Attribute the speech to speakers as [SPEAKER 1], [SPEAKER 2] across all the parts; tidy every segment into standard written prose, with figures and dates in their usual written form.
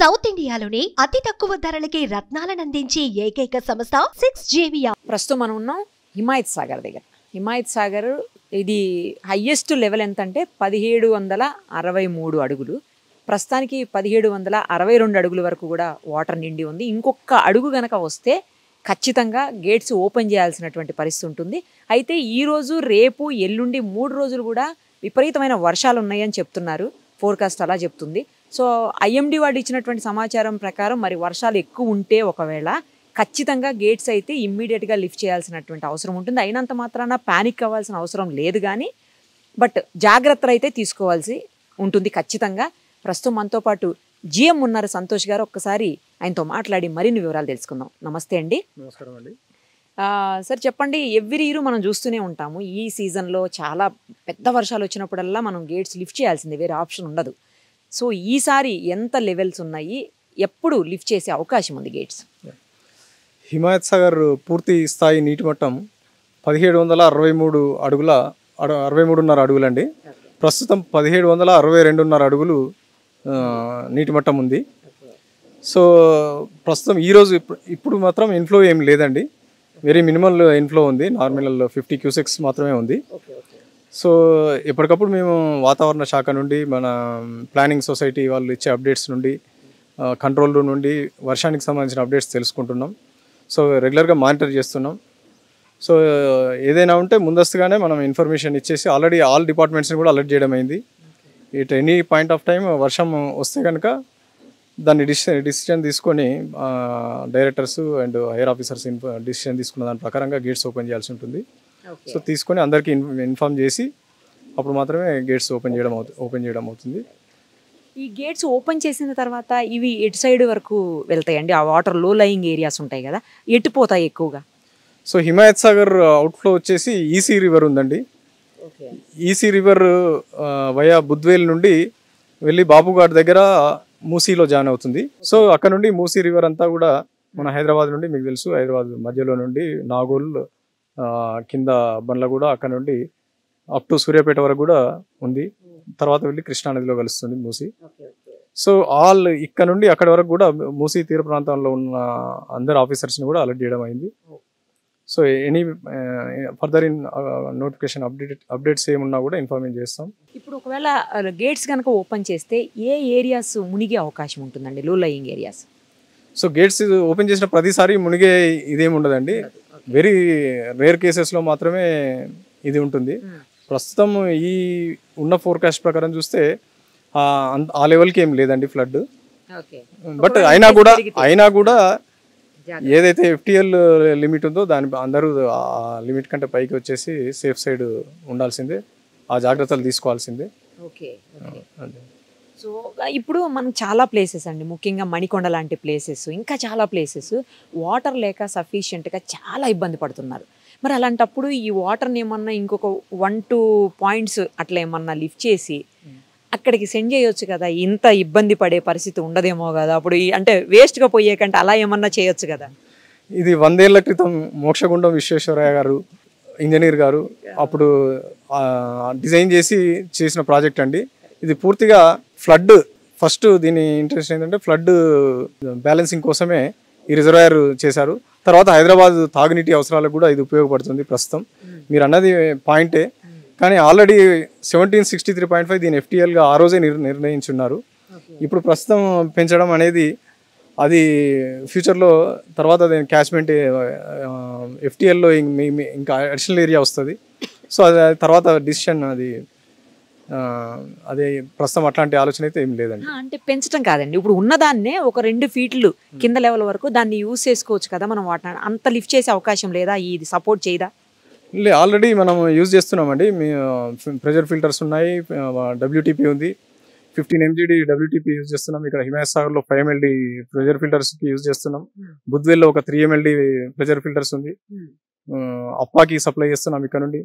[SPEAKER 1] South ఇండియాలోనే అతి తక్కువ ధరలకి రత్నాలనందించే ఏకైక సంస్థ 6JVR.
[SPEAKER 2] ప్రస్తుతం మనం ఉన్నాం హిమాయత్ సాగర్ దగ్గర. హిమాయత్ సాగర్ ఇది హైయెస్ట్ లెవెల్ ఎంత అంటే 1763 అడుగులు. ప్రస్తుతానికి 1762 అడుగుల వరకు కూడా వాటర్ నిండి ఉంది. ఇంకొక అడుగు గనక వస్తే ఖచ్చితంగా గేట్స్ ఓపెన్ చేయాల్సినటువంటి పరిస్థితి ఉంటుంది. అయితే ఈరోజు రేపు ఎల్లుండి 3 రోజులు కూడా విపరీతమైన వర్షాలు ఉన్నాయని చెప్తున్నారు. ఫోర్కాస్ట్ అలా చెప్తుంది. సో ఐఎండి వాళ్ళు ఇచ్చినటువంటి సమాచారం ప్రకారం మరి వర్షాలు ఎక్కువ ఉంటే ఒకవేళ ఖచ్చితంగా గేట్స్ అయితే ఇమ్మీడియట్గా లిఫ్ట్ చేయాల్సినటువంటి అవసరం ఉంటుంది. అయినంత మాత్రాన ప్యానిక్ అవ్వాల్సిన అవసరం లేదు, కానీ బట్ జాగ్రత్తలు అయితే తీసుకోవాల్సి ఉంటుంది ఖచ్చితంగా. ప్రస్తుతం మనతో పాటు జిఎం ఉన్నారు సంతోష్ గారు. ఒక్కసారి ఆయనతో మాట్లాడి మరిన్ని వివరాలు తెలుసుకుందాం. నమస్తే అండి.
[SPEAKER 3] నమస్కారం అండి.
[SPEAKER 2] సార్ చెప్పండి, ఎవ్రీ ఇయర్ మనం చూస్తూనే ఉంటాము ఈ సీజన్లో చాలా పెద్ద వర్షాలు వచ్చినప్పుడల్లా మనం గేట్స్ లిఫ్ట్ చేయాల్సిందే, వేరే ఆప్షన్ ఉండదు. సో ఈసారి ఎంత లెవెల్స్ ఉన్నాయి, ఎప్పుడు లిఫ్ట్ చేసే అవకాశం ఉంది గేట్స్?
[SPEAKER 3] హిమాయత్ సాగర్ పూర్తి స్థాయి నీటి మట్టం 1763.5 అడుగులండి. ప్రస్తుతం 1762.5 అడుగులు నీటి మట్టం ఉంది. సో ప్రస్తుతం ఈరోజు ఇప్పుడు మాత్రం ఇన్ఫ్లో ఏం లేదండి, వెరీ మినిమల్ ఇన్ఫ్లో ఉంది. నార్మల్ 50 క్యూసెక్స్ మాత్రమే ఉంది. సో ఎప్పటికప్పుడు మేము వాతావరణ శాఖ నుండి, మన ప్లానింగ్ సొసైటీ వాళ్ళు ఇచ్చే అప్డేట్స్ నుండి, కంట్రోల్ రూమ్ నుండి వర్షానికి సంబంధించిన అప్డేట్స్ తెలుసుకుంటున్నాం. సో రెగ్యులర్గా మానిటర్ చేస్తున్నాం. సో ఏదైనా ఉంటే ముందస్తుగానే మనం ఇన్ఫర్మేషన్ ఇచ్చేసి ఆల్రెడీ ఆల్ డిపార్ట్మెంట్స్ని కూడా అలర్ట్ చేయడం అయింది. It any point of time వర్షం వస్తే కనుక దాన్ని డిసిషన్ తీసుకొని directors and higher officers decision తీసుకున్న దాని ప్రకారంగా గేట్స్ ఓపెన్ చేయాల్సి ఉంటుంది. సో తీసుకొని అందరికీ ఇన్ఫార్మ్ చేసి అప్పుడు మాత్రమే గేట్స్ ఓపెన్ చేయడం అవుతుంది.
[SPEAKER 2] ఈ గేట్స్ ఓపెన్ చేసిన తర్వాత ఇవి ఎటు సైడ్ వరకు వెళ్తాయండి? ఆ వాటర్ లో లయింగ్ ఏరియాస్ ఉంటాయి కదా, ఎటు పోతాయి ఎక్కువగా?
[SPEAKER 3] సో హిమాయత్ సాగర్ అవుట్ఫ్లో వచ్చేసి ఈసీ రివర్ ఉందండి. ఈసీ రివర్ వయా బుద్వేల్ నుండి వెళ్ళి బాబుఘాట్ దగ్గర మూసీలో జాయిన్ అవుతుంది. సో అక్కడ నుండి మూసీ రివర్ అంతా కూడా మన హైదరాబాద్ నుండి, మీకు తెలుసు హైదరాబాద్ మధ్యలో నుండి నాగోల్ కింద బండ్ల కూడా అక్కడ నుండి అప్ టు సూర్యాపేట వరకు కూడా ఉంది. తర్వాత వెళ్ళి కృష్ణానదిలో కలుస్తుంది మూసీ. సో ఆల్ ఇక్కడ నుండి అక్కడ వరకు కూడా మూసీ తీర ప్రాంతంలో ఉన్న అందరు ఆఫీసర్స్ని కూడా అలర్ట్ చేయడం అయింది. So any further in notification updates ఏమున్నా కూడా ఇన్ఫార్మేషన్ చేస్తాం.
[SPEAKER 2] ఇప్పుడు ఒకవేళ గేట్స్ కనుక ఓపెన్ చేస్తే ఏ ఏరియాస్ మునిగే అవకాశం ఉంటుందండి, లో lying areas?
[SPEAKER 3] So gates open చేసిన ప్రతిసారి మునిగే ఇదేమి ఉండదండి, వెరీ రేర్ కేసెస్లో మాత్రమే ఇది ఉంటుంది. ప్రస్తుతం ఈ ఉన్న ఫోర్కాస్ట్ ప్రకారం చూస్తే ఆ లెవెల్కి ఏం లేదండి ఫ్లడ్. బట్ అయినా కూడా ఏదైతే FTL లిమిట్ ఉందో దాని అందరూ ఆ లిమిట్ కంటే పైకి వచ్చేసి సేఫ్ సైడ్ ఉండాల్సిందే, ఆ జాగ్రత్తలు తీసుకోవాల్సిందే.
[SPEAKER 2] సో ఇప్పుడు మనం చాలా ప్లేసెస్ అండి, ముఖ్యంగా మణికొండ లాంటి ప్లేసెస్, ఇంకా చాలా ప్లేసెస్ వాటర్ లేక సఫిషియెంట్గా చాలా ఇబ్బంది పడుతున్నారు. మరి అలాంటప్పుడు ఈ వాటర్ని ఏమన్నా ఇంకొక 1-2 పాయింట్స్ అట్లా ఏమన్నా లిఫ్ట్ చేసి అక్కడికి సెండ్ చేయొచ్చు కదా, ఇంత ఇబ్బంది పడే పరిస్థితి ఉండదేమో కదా అప్పుడు, అంటే వేస్ట్గా పోయే కంటే అలా ఏమన్నా చేయొచ్చు కదా.
[SPEAKER 3] ఇది 100 ఏళ్ల క్రితం మోక్షగుండం విశ్వేశ్వరయ్య గారు, ఇంజనీర్ గారు, అప్పుడు డిజైన్ చేసిన ప్రాజెక్ట్ అండి. ఇది పూర్తిగా ఫ్లడ్, ఫస్ట్ దీని ఇంట్రెస్ట్ ఏంటంటే ఫ్లడ్ బ్యాలెన్సింగ్ కోసమే ఈ రిజర్వాయర్ చేశారు. తర్వాత హైదరాబాద్ తాగునీటి అవసరాలకు కూడా ఇది ఉపయోగపడుతుంది. ప్రస్తుతం మీరు అన్నది పాయింటే, కానీ ఆల్రెడీ 1763.5 దీని FTLగా ఆ రోజే నిర్ణయించున్నారు. ఇప్పుడు ప్రస్తుతం పెంచడం అనేది అది ఫ్యూచర్లో తర్వాత దాని క్యాచ్మెంట్ FTLలో ఇంకా అడిషనల్ ఏరియా వస్తుంది. సో అది తర్వాత డిసిషన్ అదే ప్రస్తుతం అట్లాంటి ఆలోచన అయితే ఏం లేదండి.
[SPEAKER 2] అంటే పెంచడం కాదండి, ఇప్పుడు ఉన్నదాన్నే ఒక 2 ఫీట్లు కింద లెవెల్ వరకు దాన్ని యూజ్ చేసుకోవచ్చు కదా మనం. వాటిని అంత లిఫ్ట్ చేసే అవకాశం లేదా, ఇది సపోర్ట్ చేయదా?
[SPEAKER 3] ఆల్రెడీ మనం యూజ్ చేస్తున్నామండి. ప్రెజర్ ఫిల్టర్స్ ఉన్నాయి, WTP ఉంది, 15 MGD WTP యూజ్ చేస్తున్నాం. ఇక్కడ హిమాయత్ సాగర్లో 5 MLD ప్రెజర్ ఫిల్టర్స్కి యూజ్ చేస్తున్నాం. బుద్వేల్లో ఒక 3 MLD ప్రెజర్ ఫిల్టర్స్ ఉంది. అప్పాకి సప్లై చేస్తున్నాం ఇక్కడ నుండి,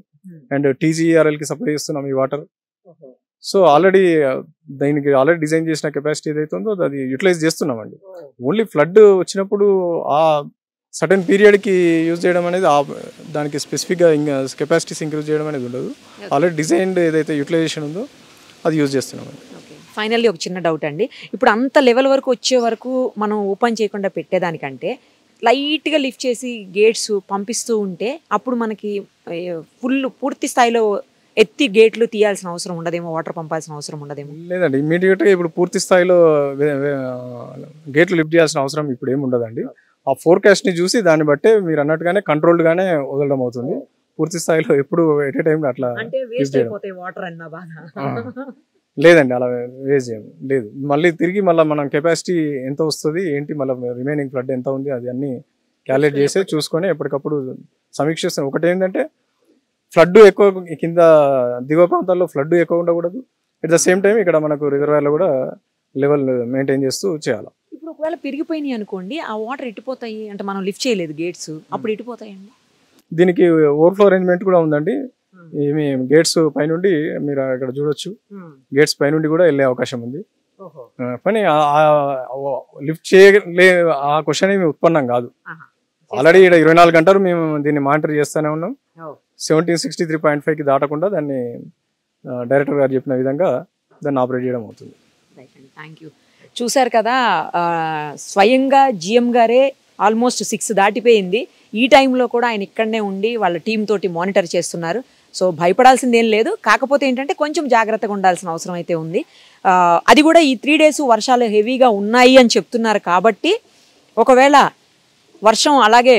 [SPEAKER 3] అండ్ TGRLకి సప్లై చేస్తున్నాం ఈ వాటర్. సో ఆల్రెడీ డిజైన్ చేసిన కెపాసిటీ ఏదైతే ఉందో అది యూటిలైజ్ చేస్తున్నామండి. ఓన్లీ ఫ్లడ్ వచ్చినప్పుడు ఆ సర్టెన్ పీరియడ్కి యూజ్ చేయడం అనేది దానికి స్పెసిఫిక్గా ఇంకా కెపాసిటీస్ ఇంక్రీజ్ చేయడం అనేది ఉండదు. ఆల్రెడీ డిజైన్డ్ ఏదైతే యూటిలైజేషన్ ఉందో అది యూజ్ చేస్తున్నామండి.
[SPEAKER 2] ఫైనల్లీ ఒక చిన్న డౌట్ అండి. ఇప్పుడు అంత లెవెల్ వరకు వచ్చే వరకు మనం ఓపెన్ చేయకుండా పెట్టేదానికంటే లైట్గా లిఫ్ట్ చేసి గేట్స్ పంపిస్తూ ఉంటే అప్పుడు మనకి పూర్తి స్థాయిలో ఎత్తి గేట్లు తీయాల్సిన అవసరం ఉండదేమో, వాటర్ పంపాల్సిన అవసరం ఉండదేమో.
[SPEAKER 3] లేదండి, ఇమీడియట్గా ఇప్పుడు పూర్తి స్థాయిలో గేట్లు లిఫ్ట్ చేయాల్సిన అవసరం ఇప్పుడు ఏమి ఉండదండి. ఆ ఫోర్కాస్ట్ని చూసి దాన్ని బట్టే మీరు అన్నట్టుగానే కంట్రోల్డ్గానే వదలడం అవుతుంది. పూర్తి స్థాయిలో ఎప్పుడు ఎట్ ఏ టైం అట్లా
[SPEAKER 2] వాటర్ అన్నా బాగా
[SPEAKER 3] లేదండి, అలా వేస్ట్ చేయం లేదు. మళ్ళీ తిరిగి మనం కెపాసిటీ ఎంత వస్తుంది ఏంటి, మళ్ళీ రిమైనింగ్ ఫ్లడ్ ఎంత ఉంది అది అన్నీ క్యాలిక్యులేట్ చేసి చూసుకొని ఎప్పటికప్పుడు సమీక్షిస్తాం. ఒకటి ఏంటంటే ఫ్లడ్ ఎక్కువ కింద దిగువ ప్రాంతాల్లో ఫ్లడ్ ఎక్కువ ఉండకూడదు. ఎట్ ద సేమ్ టైం ఇక్కడ మనకు రిజర్వాయర్లో కూడా లెవెల్ మెయింటైన్ చేస్తూ చేయాలి.
[SPEAKER 2] ఇప్పుడు ఒకవేళ పెరిగిపోయినాయి అనుకోండి, ఆ వాటర్ ఎట్టిపోతాయి అంటే మనం లిఫ్ట్ చేయలేదు గేట్స్, అప్పుడు ఎట్టిపోతాయండి?
[SPEAKER 3] దీనికి ఓవర్ఫ్లో అరేంజ్మెంట్ కూడా ఉందండి. ఏమి గేట్స్ పైనుండి మీరు ఇక్కడ చూడొచ్చు, గేట్స్ పైనుండి కూడా వెళ్ళే అవకాశం ఉంది. కానీ లిఫ్ట్ చేయలే ఆ క్వశ్చన్ ఏమి ఉత్పన్నం కాదు. ఆల్రెడీ ఇక్కడ 24 గంటలు మేము దీన్ని మానిటర్ చేస్తూనే ఉన్నాం. 1763.5కి దాటకుండా దాన్ని డైరెక్టర్ గారు చెప్పిన విధంగా దాన్ని ఆపరేట్ చేయడం అవుతుంది.
[SPEAKER 2] Thank you. చూశారు కదా, స్వయంగా జిఎం గారే ఆల్మోస్ట్ 6 దాటిపోయింది. ఈ టైంలో కూడా ఆయన ఇక్కడనే ఉండి వాళ్ళ టీం తోటి మానిటర్ చేస్తున్నారు. సో భయపడాల్సింది ఏం లేదు. కాకపోతే ఏంటంటే కొంచెం జాగ్రత్తగా ఉండాల్సిన అవసరం అయితే ఉంది. అది కూడా ఈ 3 డేస్ వర్షాలు హెవీగా ఉన్నాయి అని చెప్తున్నారు కాబట్టి ఒకవేళ వర్షం అలాగే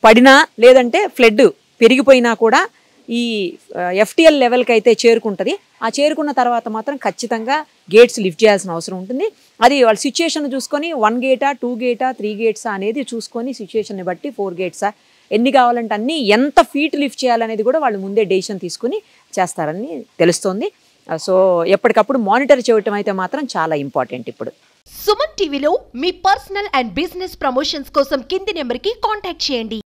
[SPEAKER 2] పడినా లేదంటే ఫ్లడ్ పెరిగిపోయినా కూడా ఈ FTL లెవెల్కి అయితే చేరుకుంటుంది. ఆ చేరుకున్న తర్వాత మాత్రం ఖచ్చితంగా గేట్స్ లిఫ్ట్ చేయాల్సిన అవసరం ఉంటుంది. అది వాళ్ళ సిచ్యుయేషన్ చూసుకొని 1 గేటా 2 గేటా 3 గేట్సా అనేది చూసుకొని సిచ్యుయేషన్ని బట్టి 4 గేట్సా ఎన్ని కావాలంటే అన్ని ఎంత ఫీట్ లిఫ్ట్ చేయాలనేది కూడా వాళ్ళు ముందే డెసిషన్ తీసుకుని చేస్తారని తెలుస్తోంది. సో ఎప్పటికప్పుడు మానిటర్ చేయటం అయితే మాత్రం చాలా ఇంపార్టెంట్. ఇప్పుడు
[SPEAKER 1] సుమన్ టీవీలో మీ పర్సనల్ అండ్ బిజినెస్ ప్రమోషన్స్ కోసం కింది నెంబర్కి కాంటాక్ట్ చేయండి.